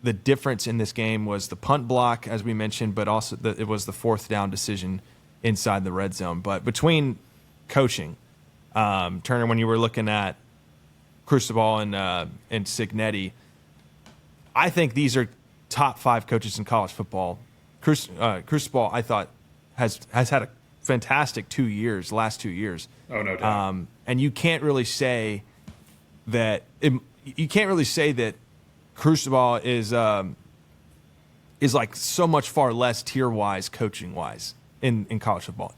the difference in this game was the punt block, as we mentioned, but also it was the fourth down decision inside the red zone. But between coaching, Turner, when you were looking at Cristobal and Cignetti, I think these are top 5 coaches in college football. Cristobal, I thought, has had a fantastic last 2 years. Oh, no doubt. And you can't really say that Cristobal is like so much far less tier wise, coaching wise in college football.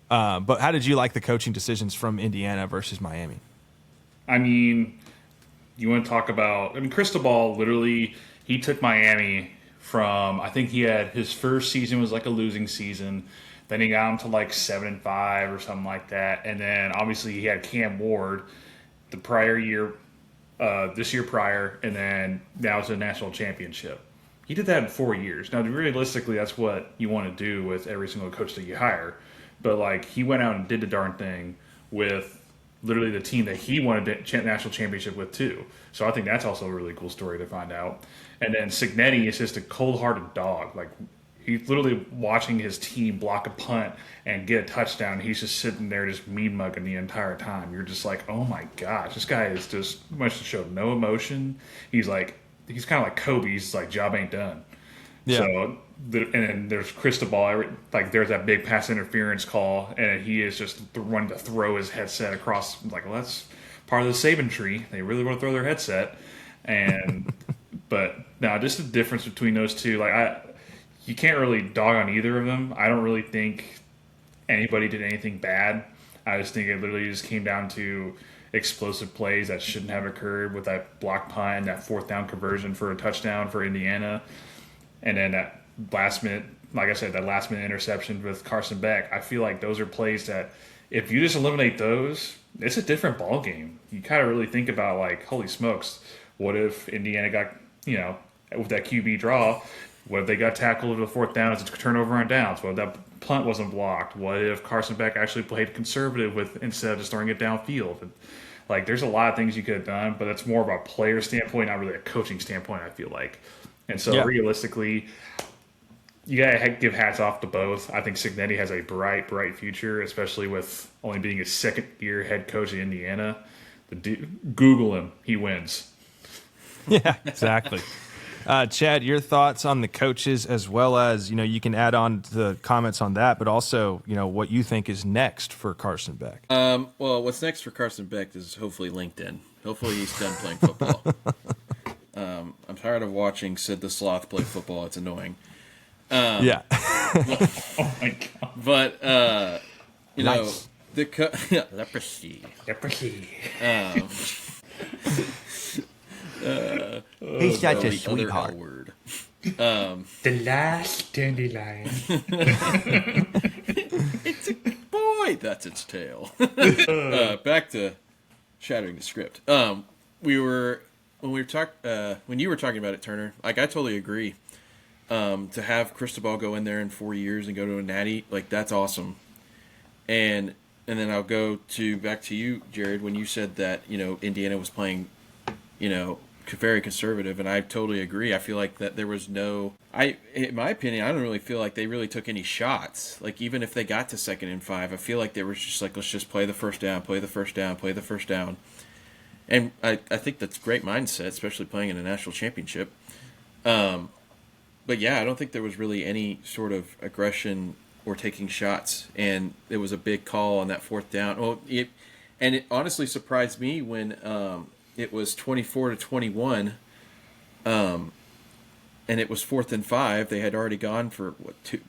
But how did you like the coaching decisions from Indiana versus Miami? I mean, you want to talk about, Cristobal literally, he took Miami from, I think he had his first season was like a losing season. Then he got him to like 7-5 or something like that. And then obviously he had Cam Ward the prior year, this year prior, and then now it's a national championship. He did that in 4 years. Now, realistically, that's what you want to do with every single coach that you hire. But like, he went out and did the darn thing with literally the team that he won a national championship with too. So I think that's also a really cool story to find out. And then Cignetti is just a cold-hearted dog. Like, he's literally watching his team block a punt and get a touchdown. He's just sitting there just mean-mugging the entire time. You're just like, oh my gosh, this guy is just much to show no emotion. He's kind of like Kobe. He's like, job ain't done. Yeah. So, and then there's Cristobal. Like, there's that big pass interference call, and he is just wanting to throw his headset across. Like, well, that's part of the Saban tree. They really want to throw their headset. And but now, just the difference between those two, like you can't really dog on either of them. I don't really think anybody did anything bad. I just think it literally just came down to explosive plays that shouldn't have occurred with that block punt and that fourth down conversion for a touchdown for Indiana. And then that last minute, like I said, that last minute interception with Carson Beck. I feel like those are plays that if you just eliminate those, it's a different ball game. You kind of really think about, like, holy smokes, what if Indiana got, with that QB draw, what if they got tackled at the fourth down as a turnover on downs? What if that punt wasn't blocked? What if Carson Beck actually played conservative instead of just throwing it downfield? And, like, there's a lot of things you could have done, but that's more of a player standpoint, not really a coaching standpoint, I feel like. And so, realistically, you got to give hats off to both. I think Cignetti has a bright, bright future, especially with only being his second-year head coach in Indiana. Google him. He wins. Yeah, exactly. Chad, your thoughts on the coaches, as well as, you can add on the comments on that, but also, what you think is next for Carson Beck. Well, what's next for Carson Beck is hopefully LinkedIn. Hopefully he's done playing football. I'm tired of watching Sid the Sloth play football. It's annoying. Yeah. Oh my God. But, nice. Leprosy. He's such a sweetheart. Word. The last dandelion. It's a boy. That's its tail. Back to shattering the script. When you were talking about it, Turner, like, I totally agree. To have Cristobal go in there in 4 years and go to a natty, like, that's awesome. And then I'll go back to you, Jared, when you said that, Indiana was playing, very conservative, and I totally agree. I feel like that there was in my opinion, I don't really feel like they really took any shots. Like, even if they got to 2nd and 5, I feel like they were just like, let's just play the first down. And I think that's a great mindset, especially playing in a national championship. But yeah, I don't think there was really any sort of aggression or taking shots, and it was a big call on that fourth down. Well, it honestly surprised me when it was 24-21, and it was 4th and 5. They had already gone for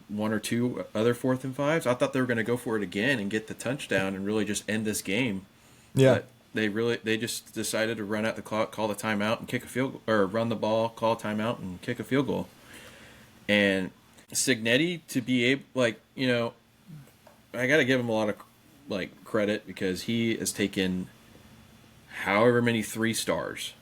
one or two other 4th and 5s. I thought they were going to go for it again and get the touchdown and really just end this game. Yeah. But they just decided to run out the clock, call the timeout, and kick a field goal, or run the ball, call a timeout, and kick a field goal. And Cignetti, to be able, I got to give him a lot of credit, because he has taken however many 3 stars,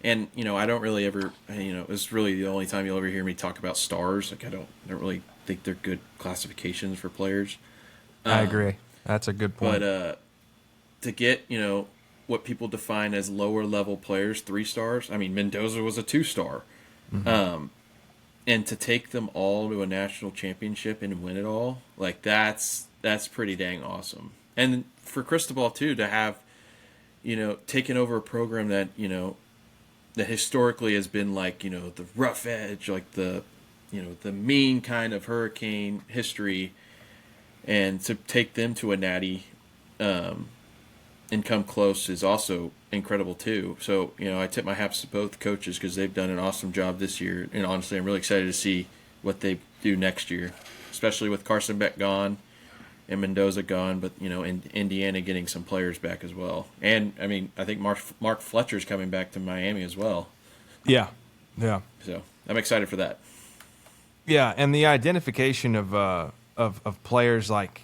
and I don't really ever, it's really the only time you'll ever hear me talk about stars. Like, I don't really think they're good classifications for players. I agree. That's a good point. But to get what people define as lower level players 3 stars. I mean, Mendoza was a 2-star. And to take them all to a national championship and win it all, like that's pretty dang awesome. And for Cristobal too, to have, taken over a program that, that historically has been like, the rough edge, like the mean kind of Hurricane history, and to take them to a natty and come close is also incredible too. So, I tip my hats to both coaches because they've done an awesome job this year. And honestly, I'm really excited to see what they do next year, especially with Carson Beck gone and Mendoza gone, but, Indiana getting some players back as well. And, I think Mark Fletcher's coming back to Miami as well. Yeah. Yeah. So I'm excited for that. Yeah, and the identification of players like,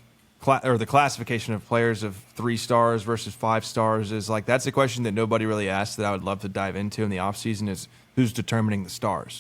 or the classification of players of 3 stars versus 5 stars is like, that's a question that nobody really asked that I would love to dive into in the offseason is who's determining the stars.